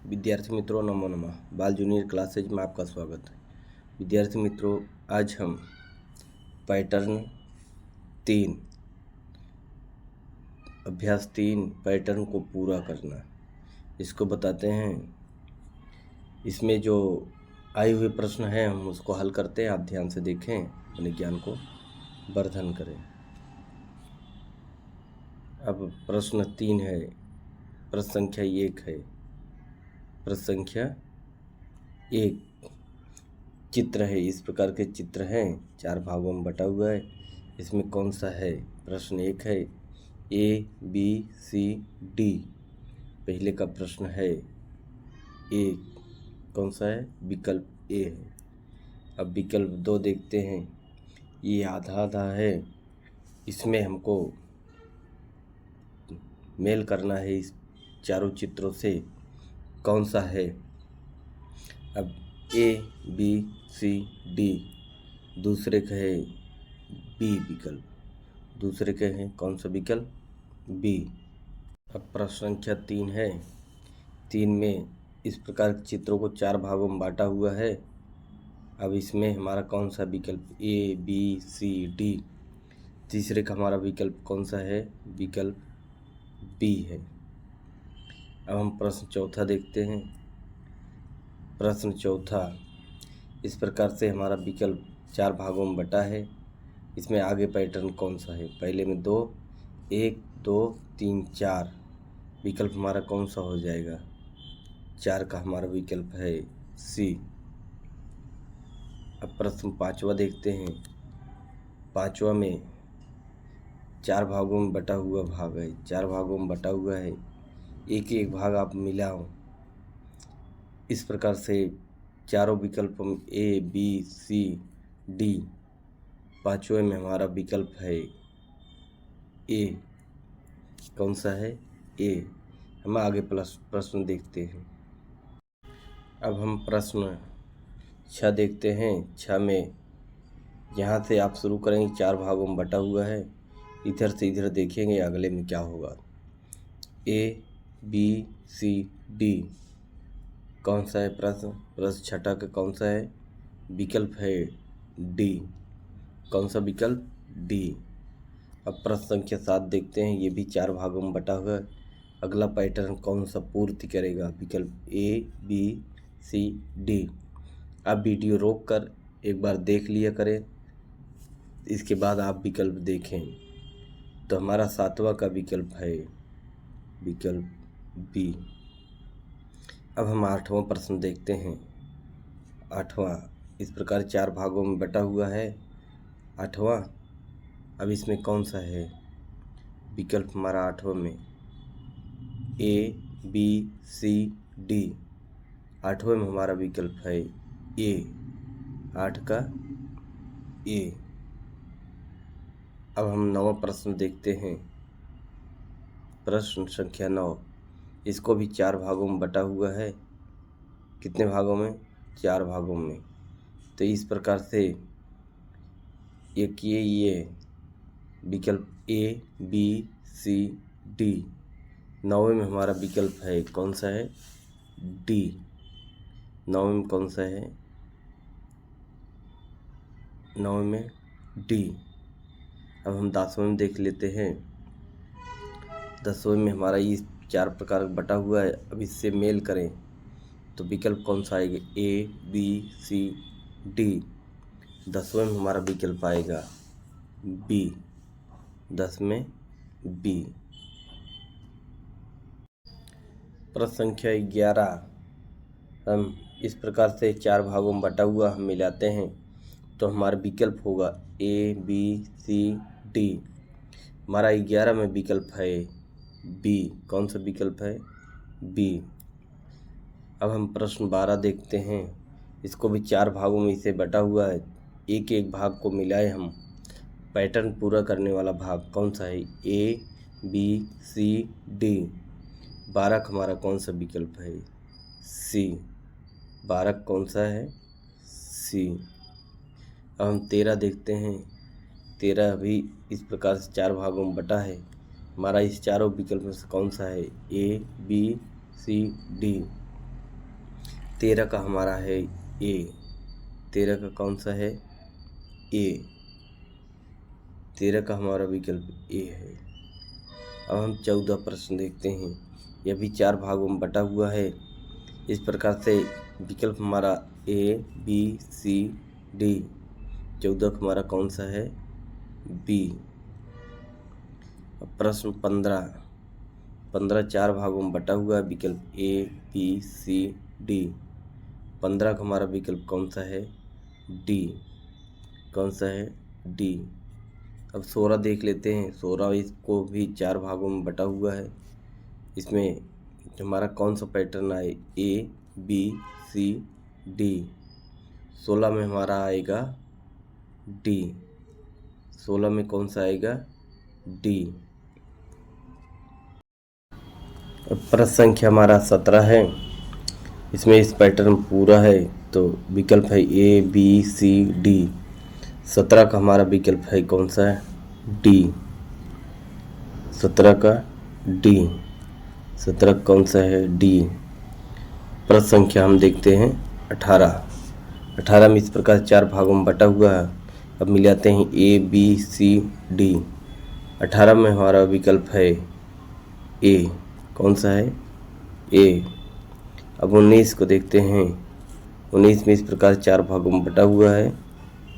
विद्यार्थी मित्रों नमो नमः। बाल जूनियर क्लासेज में आपका स्वागत है। विद्यार्थी मित्रों, आज हम पैटर्न 3 अभ्यास 3 पैटर्न को पूरा करना इसको बताते हैं। इसमें जो आए हुए प्रश्न हैं हम उसको हल करते हैं। आप ध्यान से देखें, अपने ज्ञान को वर्धन करें। अब प्रश्न 3 है, प्रश्न संख्या 1 है। प्रश्न संख्या 1 चित्र है। इस प्रकार के चित्र हैं, 4 भागों में बटा हुआ है। इसमें कौन सा है? प्रश्न 1 है A B C D। पहले का प्रश्न है A, कौन सा है? विकल्प A है। अब विकल्प 2 देखते हैं। ये आधा आधा है, इसमें हमको मेल करना है इस चारों चित्रों से। कौन सा है? अब A B C D दूसरे का है B विकल्प। दूसरे के हैं कौन सा विकल्प? B। अब प्रश्न संख्या 3 है। 3 में इस प्रकार के चित्रों को 4 भागों में बांटा हुआ है। अब इसमें हमारा कौन सा विकल्प? A B C D। तीसरे का हमारा विकल्प कौन सा है? विकल्प B है। अब हम प्रश्न चौथा देखते हैं। प्रश्न चौथा इस प्रकार से हमारा विकल्प 4 भागों में बटा है। इसमें आगे पैटर्न कौन सा है? पहले में 2, 1 2 3 4। विकल्प हमारा कौन सा हो जाएगा? 4 का हमारा विकल्प है C। अब प्रश्न 5वां देखते हैं। 5वां में 4 भागों में बटा हुआ भाग है। 4 भागों में बटा हुआ है, एक एक भाग आप मिलाओ। इस प्रकार से चारों विकल्पों में A B C D। 5वें में हमारा विकल्प है A। कौन सा है? A। हम आगे प्रश्न देखते हैं। अब हम प्रश्न 6 देखते हैं। 6 में यहाँ से आप शुरू करेंगे, 4 भागों में बटा हुआ है। इधर से इधर देखेंगे अगले में क्या होगा। A B C D कौन सा है प्रश्न? प्रश्न 6 का कौन सा है? विकल्प है D। कौन सा विकल्प? D। अब प्रश्न संख्या 7 देखते हैं। ये भी 4 भागों में बटा हुआ है। अगला पैटर्न कौन सा पूर्ति करेगा? विकल्प A B C D। आप वीडियो रोक कर एक बार देख लिया करें, इसके बाद आप विकल्प देखें। तो हमारा 7वां का विकल्प है विकल्प B। अब हम 8वां प्रश्न देखते हैं। 8वां इस प्रकार 4 भागों में बटा हुआ है। 8वां अब इसमें कौन सा है? विकल्प हमारा 8वां में A B C D। 8वें में हमारा विकल्प है A। 8 का A। अब हम 9वां प्रश्न देखते हैं। प्रश्न संख्या 9 इसको भी 4 भागों में बटा हुआ है। कितने भागों में? 4 भागों में। तो इस प्रकार से ये विकल्प A B C D। 9वें में हमारा विकल्प है कौन सा है? D। 9वें में कौन सा है? 9वें में D। अब हम 10वें में देख लेते हैं। 10वें में हमारा इस 4 प्रकार बटा हुआ है। अब इससे मेल करें तो विकल्प कौन सा आएगा? A B C D। 10वें में हमारा विकल्प आएगा B। 10 में B। प्रश्न संख्या 11 हम इस प्रकार से 4 भागों में बटा हुआ हम मिलाते हैं तो हमारा विकल्प होगा A B C D। हमारा 11 में विकल्प है B। कौन सा विकल्प है? B। अब हम प्रश्न 12 देखते हैं। इसको भी 4 भागों में इसे बटा हुआ है। एक एक भाग को मिलाए हम, पैटर्न पूरा करने वाला भाग कौन सा है? A B C D। 12 का हमारा कौन सा विकल्प है? C। 12 कौन सा है? C। अब हम 13 देखते हैं। 13 भी इस प्रकार से 4 भागों में बटा है। हमारा इस चारों विकल्प में से कौन सा है? A B C D। 13 का हमारा है ए, 13 का कौन सा है ए, 13 का हमारा विकल्प ए है। अब हम 14 प्रश्न देखते हैं। यह भी 4 भागों में बटा हुआ है। इस प्रकार से विकल्प हमारा ए बी सी डी, 14 का हमारा कौन सा है बी। अब प्रश्न 15, 15 4 भागों में बटा हुआ है। विकल्प ए बी सी डी, 15 का हमारा विकल्प कौन सा है डी, कौन सा है डी। अब 16 देख लेते हैं। 16 इसको भी 4 भागों में बटा हुआ है। इसमें हमारा कौन सा पैटर्न आए ए बी सी डी, 16 में हमारा आएगा डी, 16 में कौन सा आएगा डी। अब प्रश्न संख्या हमारा 17 है। इसमें इस पैटर्न पूरा है तो विकल्प है ए बी सी डी, 17 का हमारा विकल्प है कौन सा है डी, 17 का डी, 17 कौन सा है डी। प्रश्न संख्या हम देखते हैं 18, 18 में इस प्रकार 4 भागों में बटा हुआ है। अब मिलाते हैं ए बी सी डी, 18 में हमारा विकल्प है ए, कौन सा है ए। अब 19 को देखते हैं। 19 में इस प्रकार 4 भागों में बटा हुआ है।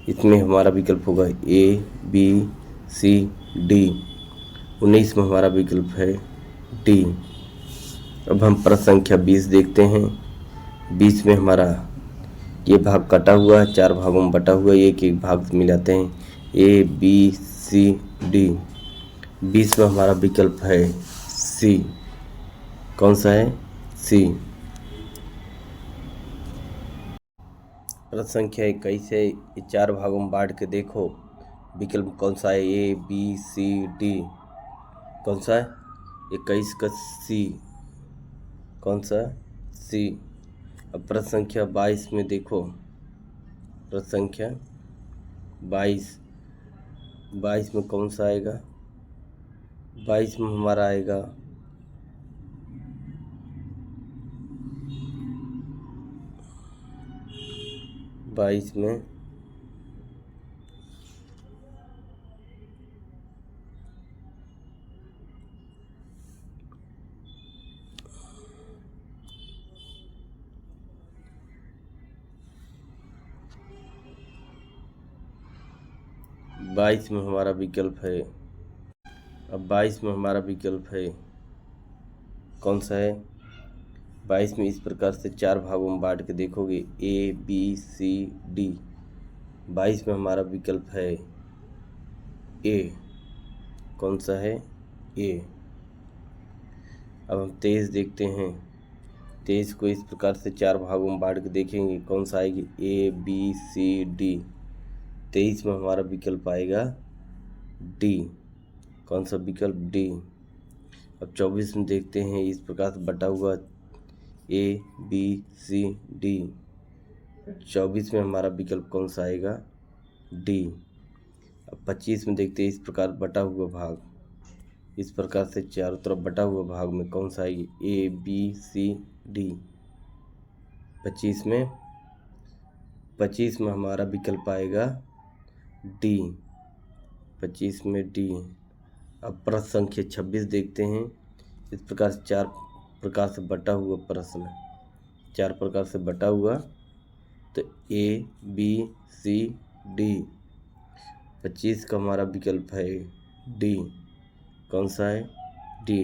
इसमें हमारा विकल्प होगा ए बी सी डी, 19 में हमारा विकल्प है डी। अब हम प्रश्न संख्या 20 देखते हैं। 20 में हमारा ये भाग कटा हुआ है, 4 भागों में बटा हुआ है। एक एक भाग मिलाते हैं ए बी सी डी, 20 में हमारा विकल्प है सी, कौन सा है सी। प्रश्न संख्या 21 है। ये 4 भागों में बांट के देखो विकल्प कौन सा है ए बी सी डी, कौन सा है 21 का सी, कौन सा सी। अब प्रश्न संख्या 22 में देखो, प्रश्न संख्या 22, 22 में कौन सा आएगा 22 में हमारा आएगा 22 में बाईस में हमारा विकल्प है। अब 22 में हमारा विकल्प है कौन सा है 22 में इस प्रकार से 4 भागों में बांट के देखोगे ए बी सी डी, 22 में हमारा विकल्प है ए, कौन सा है ए। अब हम 23 देखते हैं। 23 को इस प्रकार से 4 भागों में बांट के देखेंगे कौन सा आएगी ए बी सी डी, 23 में हमारा विकल्प आएगा डी, कौन सा विकल्प डी। अब 24 में देखते हैं। इस प्रकार से बटा हुआ ए बी सी डी, 24 में हमारा विकल्प कौन सा आएगा डी। अब 25 में देखते हैं। इस प्रकार बटा हुआ भाग, इस प्रकार से चारों तरफ बटा हुआ भाग में कौन सा आएगी ए बी सी डी, 25 में हमारा विकल्प आएगा डी, 25 में डी। अब प्रश्न संख्या 26 देखते हैं। इस प्रकार से 4 प्रकार से बटा हुआ प्रश्न, 4 प्रकार से बटा हुआ तो ए बी सी डी, 25 का हमारा विकल्प है डी, कौन सा है डी।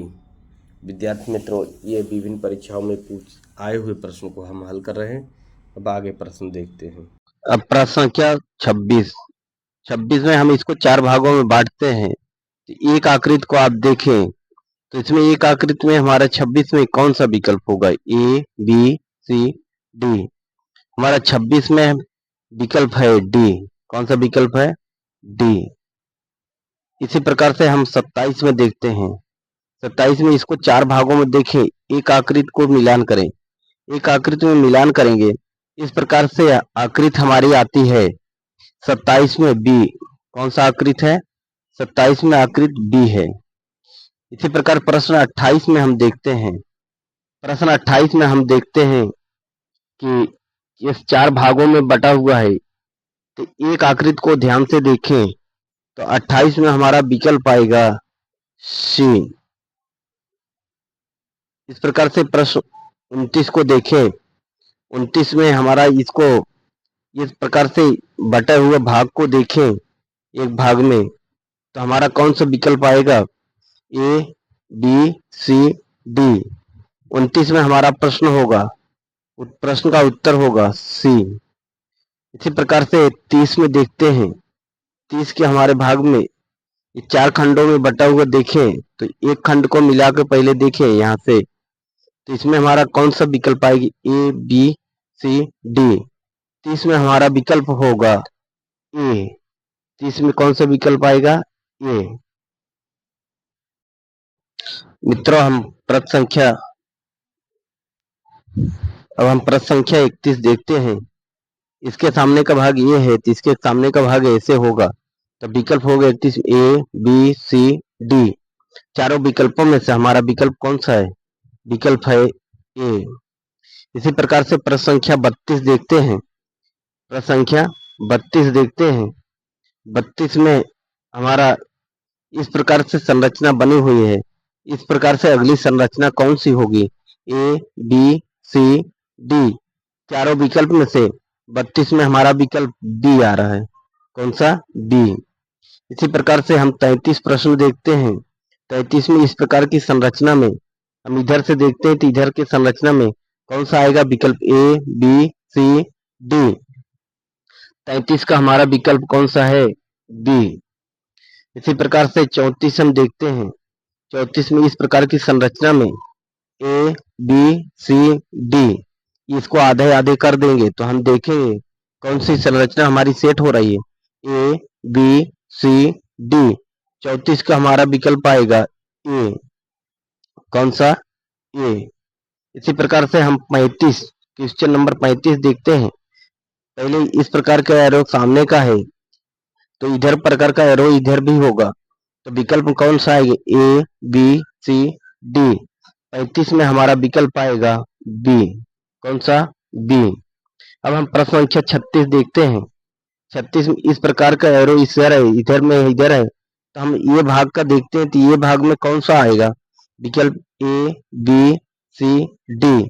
विद्यार्थी मित्रों, ये विभिन्न परीक्षाओं में आए हुए प्रश्नों को हम हल कर रहे हैं। अब आगे प्रश्न देखते हैं। अब प्रश्न संख्या 26 में हम इसको 4 भागों में बांटते हैं। तो एक आकृति को आप देखें तो इसमें एक आकृति में हमारा 26 में कौन सा विकल्प होगा ए बी सी डी, हमारा 26 में विकल्प है डी, कौन सा विकल्प है डी। इसी प्रकार से हम 27 में देखते हैं। 27 में इसको 4 भागों में देखें, एक आकृति को मिलान करें, एक आकृति में मिलान करेंगे। इस प्रकार से आकृति हमारी आती है 27 में बी, कौन सा आकृति है 27 में आकृति बी है। इसी प्रकार प्रश्न 28 में हम देखते हैं। प्रश्न 28 में हम देखते हैं कि इस 4 भागों में बटा हुआ है, तो एक आकृति को ध्यान से देखें तो 28 में हमारा विकल्प आएगा सी। इस प्रकार से प्रश्न 29 को देखें, 29 में हमारा इसको इस प्रकार से बटे हुए भाग को देखें एक भाग में, तो हमारा कौन सा विकल्प आएगा? A, B, C, D. 29 में हमारा प्रश्न होगा, प्रश्न का उत्तर होगा सी। इसी प्रकार से 30 में देखते हैं, 30 के हमारे भाग में ये 4 खंडों में बटा हुआ देखें तो एक खंड को मिलाकर पहले देखें यहाँ से, तो इसमें हमारा कौन सा विकल्प आएगी? A, B, C, D. 30 में हमारा विकल्प होगा ए। 30 में कौन सा विकल्प आएगा? ए। मित्रों, अब हम प्रश्न संख्या 31 देखते हैं। इसके सामने का भाग ये है तो इसके सामने का भाग ऐसे होगा, तो विकल्प होगा 31 ए, बी, सी, डी। चारों विकल्पों में से हमारा विकल्प कौन सा है? विकल्प है ए। इसी प्रकार से प्रश्न संख्या 32 देखते हैं। प्रश्न संख्या 32 देखते हैं। 32 में हमारा इस प्रकार से संरचना बनी हुई है। इस प्रकार से अगली संरचना कौन सी होगी? ए, बी, सी, डी। चारों विकल्प में से 32 में हमारा विकल्प बी आ रहा है। कौन सा? बी। इसी प्रकार से हम 33 प्रश्न देखते हैं। 33 में इस प्रकार की संरचना में हम इधर से देखते हैं तो इधर की संरचना में कौन सा आएगा? विकल्प ए, बी, सी, डी। 33 का हमारा विकल्प कौन सा है? बी। इसी प्रकार से 34 हम देखते हैं। 34 में इस प्रकार की संरचना में ए, बी, सी, डी, इसको आधे आधे कर देंगे तो हम देखेंगे कौन सी संरचना हमारी सेट हो रही है। ए, बी, सी, डी। 34 का हमारा विकल्प आएगा ए। कौन सा? ए। इसी प्रकार से हम 35 क्वेश्चन नंबर 35 देखते हैं। पहले इस प्रकार का एरो सामने का है तो इधर प्रकार का एरो इधर भी होगा, तो विकल्प कौन सा आएगा? A, B, C, D. 35 में हमारा विकल्प आएगा बी। कौन सा? बी। अब हम प्रश्न संख्या 36 देखते हैं। 36 में इस प्रकार का एरो इधर में इधर है, तो हम ये भाग का देखते हैं तो ये भाग में कौन सा आएगा? विकल्प ए, बी, सी, डी।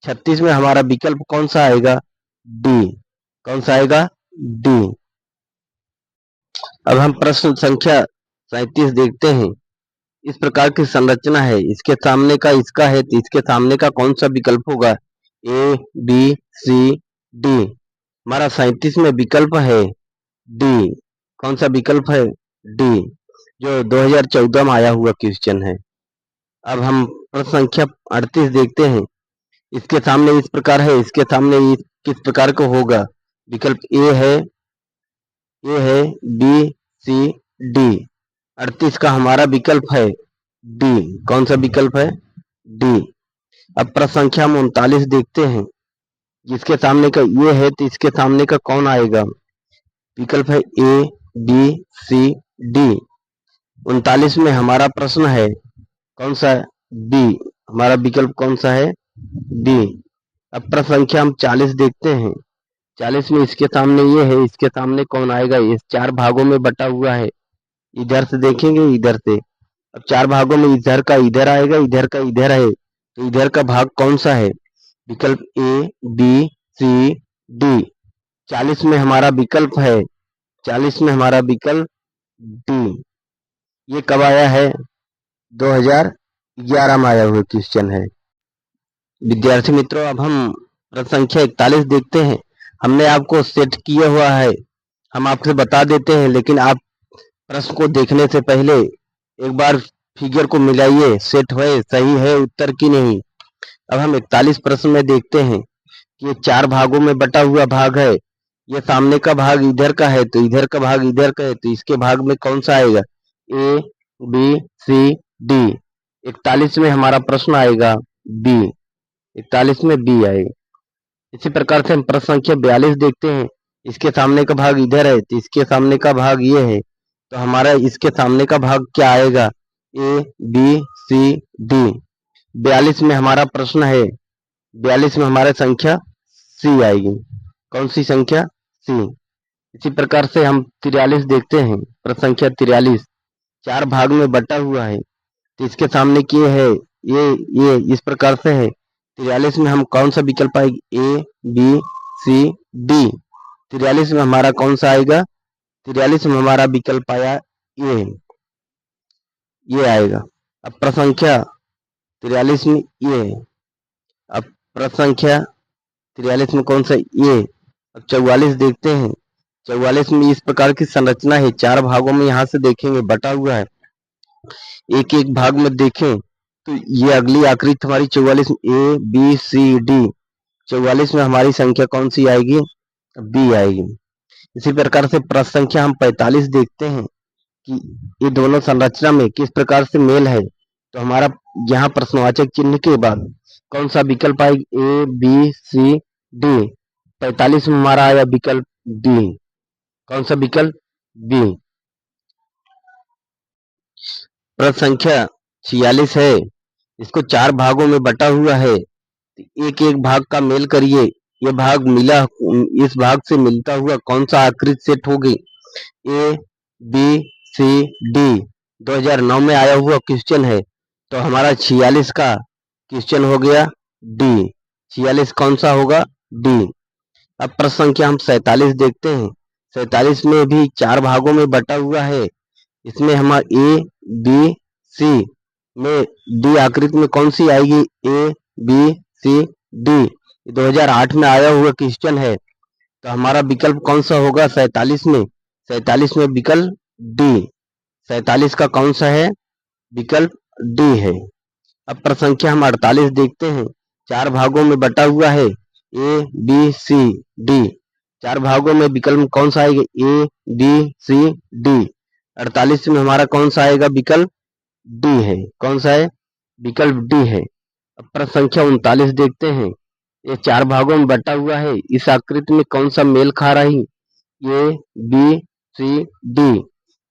36 में हमारा विकल्प कौन सा आएगा? डी। कौन सा आएगा? डी। अब हम प्रश्न संख्या 37 देखते हैं। इस प्रकार की संरचना है, इसके सामने का इसका है तो इसके सामने का कौन सा विकल्प होगा? ए, बी, सी, डी। हमारा 37 में विकल्प है डी। कौन सा विकल्प है? डी, जो 2014 में आया हुआ क्वेश्चन है। अब हम प्रश्न संख्या 38 देखते हैं। इसके सामने इस प्रकार है, इसके सामने किस प्रकार का होगा? विकल्प ए है बी, सी, डी। 38 का हमारा विकल्प है डी। कौन सा विकल्प है? डी। अब प्रश्न संख्या 39 देखते हैं। जिसके सामने का ये है तो इसके सामने का कौन आएगा? विकल्प है ए, बी, सी, डी। 39 में हमारा प्रश्न है कौन सा? बी। हमारा विकल्प कौन सा है? बी। अब प्रश्न संख्या हम 40 देखते हैं। 40 में इसके सामने ये है, इसके सामने कौन आएगा? इस 4 भागों में बटा हुआ है। इधर से देखेंगे, इधर से। अब 4 भागों में इधर का इधर आएगा, इधर का इधर है, तो इधर का भाग कौन सा है? विकल्प ए, बी, सी, डी। 40 में हमारा विकल्प है 40 में हमारा विकल्प डी। ये कब आया है? 2011 में आया हुआ क्वेश्चन है। विद्यार्थी मित्रों, अब हम प्रश्न संख्या 41 देखते हैं। हमने आपको सेट किया हुआ है, हम आपसे बता देते हैं, लेकिन आप प्रश्न को देखने से पहले एक बार फिगर को मिलाइए, सेट है, सही है उत्तर की नहीं। अब हम 41 प्रश्न में देखते हैं कि ये 4 भागों में बटा हुआ भाग है। ये सामने का भाग इधर का है तो इधर का भाग इधर का है, तो इसके भाग में कौन सा आएगा? A, B, C, D. 41 में हमारा प्रश्न आएगा बी। 41 में बी आएगा। इसी प्रकार से हम प्रश्न संख्या 42 देखते हैं। इसके सामने का भाग इधर है तो इसके सामने का भाग ये है, तो हमारा इसके सामने का भाग क्या आएगा? A, B, C, D. 42 में हमारा प्रश्न है, 42 में हमारा संख्या सी आएगी। कौन सी संख्या? सी। इसी प्रकार से हम 43 देखते हैं, प्रश्न संख्या 43 चार भाग में बटा हुआ है, तो इसके सामने क्या है? ये इस प्रकार से है। 43 में हम कौन सा विकल्प आएगी? A, B, C, D. 43 में हमारा कौन सा आएगा? 43 में हमारा विकल्प आया ए, ये आएगा। अब प्रश्न संख्या 43 में ये है। अब प्रश्न संख्या 43 में कौन सा? ये। अब 44 देखते हैं। 44 में इस प्रकार की संरचना है, चार भागों में यहाँ से देखेंगे बटा हुआ है। एक एक भाग में देखें तो ये अगली आकृति हमारी 44 में ए, बी, सी, डी। 44 में हमारी संख्या कौन सी आएगी? बी आएगी। इसी प्रकार से प्रश्न संख्या हम 45 देखते हैं कि ये दोनों संरचना में किस प्रकार से मेल है। तो हमारा यहाँ प्रश्नवाचक चिन्ह के बाद कौन सा विकल्प आएगी? A, B, C, D. 45 में हमारा आया विकल्प बी। कौन सा विकल्प? बी। प्रश्न संख्या 46 है, इसको चार भागों में बटा हुआ है, एक एक भाग का मेल करिए। ये भाग मिला, इस भाग से मिलता हुआ कौन सा आकृति सेट होगी? ए, बी, सी, डी। 2009 में आया हुआ क्वेश्चन है, तो हमारा 46 का क्वेश्चन हो गया डी। 46 कौन सा होगा? डी। अब प्रश्न संख्या हम 47 देखते हैं। 47 में भी चार भागों में बटा हुआ है, इसमें हमारा ए, बी, सी में डी आकृति में कौन सी आएगी? A, B, C, D. 2008 में आया हुआ क्वेश्चन है, तो हमारा विकल्प कौन सा होगा? 47 में। 47 में विकल्प डी। 47 का कौन सा है? विकल्प डी है। अब प्रश्न संख्या हम 48 देखते हैं, चार भागों में बटा हुआ है, ए, बी, सी, डी। चार भागों में विकल्प कौन सा आएगा? A, B, C, D. 48 में हमारा कौन सा आएगा? विकल्प डी है। कौन सा है? विकल्प डी है। अब प्रश्न संख्या 39 देखते हैं, ये चार भागों में बटा हुआ है, इस आकृति में कौन सा मेल खा रही? ए, बी, सी, डी।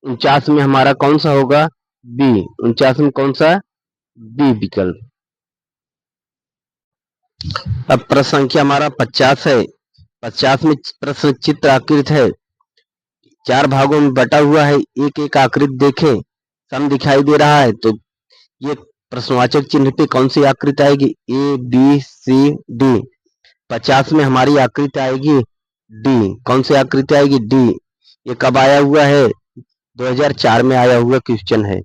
49 में हमारा कौन सा होगा? बी। 49 में कौन सा? बी विकल्प। अब प्रश्न संख्या हमारा 50 है। 50 में प्रश्न चित्र आकृत है, चार भागों में बटा हुआ है, एक एक आकृति देखें, सम दिखाई दे रहा है, तो ये प्रश्नवाचक चिन्ह पे कौन सी आकृति आएगी? A, B, C, D. 50 में हमारी आकृति आएगी डी। कौन सी आकृति आएगी? डी। ये कब आया हुआ है? 2004 में आया हुआ क्वेश्चन है।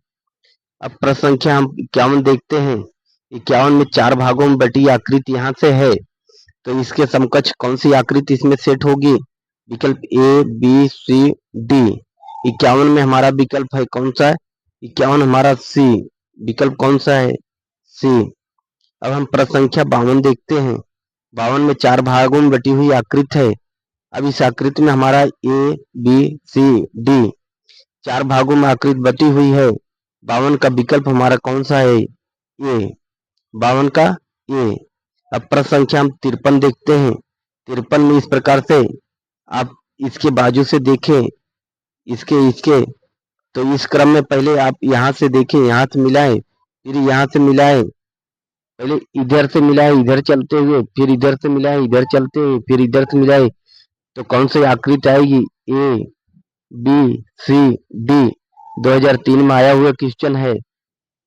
अब प्रश्न संख्या हम 51 देखते हैं। 51 में चार भागों में बटी आकृति यहाँ से है, तो इसके समकक्ष कौन सी आकृति इसमें सेट होगी? विकल्प ए, बी, सी, डी। 51 में हमारा विकल्प है कौन सा? 51 हमारा सी। विकल्प कौन सा है? सी। अब हम प्रश्न संख्या 52 देखते हैं। 52 में चार भागों में बटी हुई आकृति है। अब इस आकृति में हमारा ए, बी, सी, डी चार भागों में आकृति बटी हुई है। 52 का विकल्प हमारा कौन सा है? ए। 52 का ए। अब प्रश्न संख्या हम 53 देखते हैं। 53 में इस प्रकार से आप इसके बाजू से देखें, इसके तो इस क्रम में पहले आप यहाँ से देखें, यहाँ से मिलाएं, फिर यहाँ से मिलाएं, पहले इधर से मिलाएं, इधर चलते हुए, फिर इधर से मिलाएं, इधर चलते हुए, फिर इधर से मिलाएं, तो कौन सी आकृति आएगी? A, B, C, D. 2003 में आया हुआ क्वेश्चन है,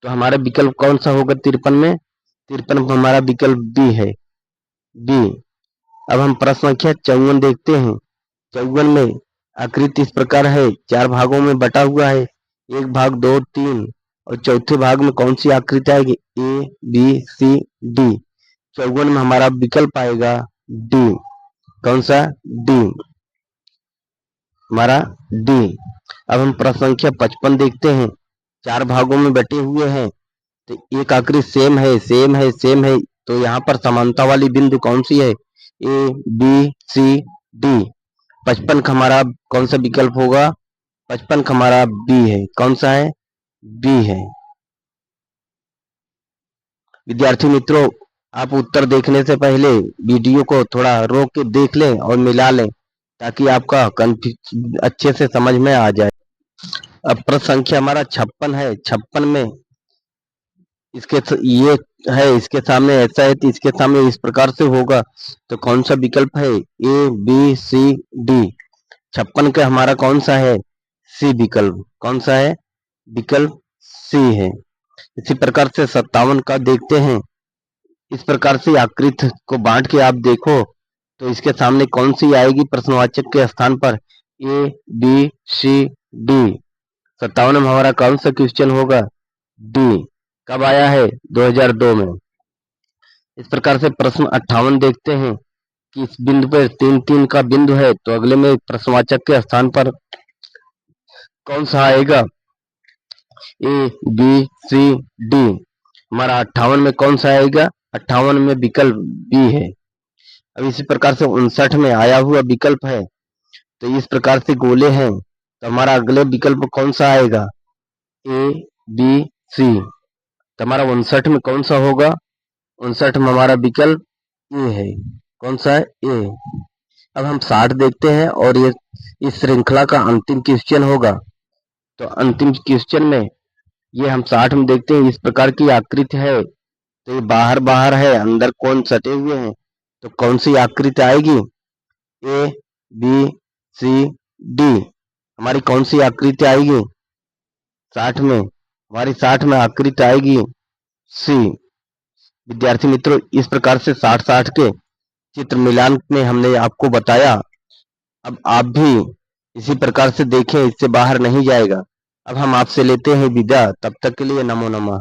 तो हमारा विकल्प कौन सा होगा? 53 में। 53 में हमारा विकल्प बी है, बी। अब हम प्रश्न संख्या 54 देखते हैं। 54 में आकृति इस प्रकार है, चार भागों में बटा हुआ है, एक भाग, दो, तीन, और चौथे भाग में कौन सी आकृति आएगी? A, B, C, D. 54 में हमारा विकल्प आएगा डी। कौन सा? डी। हमारा डी। अब हम प्रश्न संख्या 55 देखते हैं। चार भागों में बटे हुए हैं, तो एक आकृति सेम है, सेम है, सेम है, तो यहाँ पर समानता वाली बिंदु कौन सी है? ए, बी, सी, डी। 55 का हमारा कौन सा विकल्प होगा? 55 का हमारा बी है। कौन सा है? बी है। विद्यार्थी मित्रों, आप उत्तर देखने से पहले वीडियो को थोड़ा रोक के देख लें और मिला लें, ताकि आपका अच्छे से समझ में आ जाए। अब प्रश्न संख्या हमारा 56 है। 56 में इसके ये है इसके सामने ऐसा है तो इसके सामने इस प्रकार से होगा, तो कौन सा विकल्प है? ए बी सी डी। 56 का हमारा कौन सा है? सी विकल्प। कौन सा है? विकल्प सी है। इसी प्रकार से 57 का देखते हैं। इस प्रकार से आकृति को बांट के आप देखो तो इसके सामने कौन सी आएगी प्रश्नवाचक के स्थान पर? ए बी सी डी। 57 में हमारा कौन सा क्वेश्चन होगा? डी। कब आया है? 2002 में। इस प्रकार से प्रश्न 58 देखते हैं कि इस बिंदु पर 3 का बिंदु है, तो अगले में प्रश्नवाचक के स्थान पर कौन सा आएगा? A B C D. हमारा 58 में कौन सा आएगा? 58 में विकल्प बी है। अब इसी प्रकार से 59 में आया हुआ विकल्प है, तो इस प्रकार से गोले हैं, तो हमारा अगले विकल्प कौन सा आएगा? A B C. तो हमारा 59 में कौन सा होगा? 59 में हमारा विकल्प ए है। कौन सा है? ए। अब हम 60 देखते हैं और ये इस श्रृंखला का अंतिम क्वेश्चन होगा। तो अंतिम क्वेश्चन में ये हम 60 में देखते हैं, इस प्रकार की आकृति है, तो ये बाहर बाहर है, अंदर कौन सटे हुए हैं, तो कौन सी आकृति आएगी? A B C D. हमारी कौन सी आकृति आएगी 60 में? हमारी 60 में आकृति आएगी सी। विद्यार्थी मित्रों, इस प्रकार से 60-60 के चित्र मिलान में हमने आपको बताया। अब आप भी इसी प्रकार से देखें, इससे बाहर नहीं जाएगा। अब हम आपसे लेते हैं विदा, तब तक के लिए नमो नमः।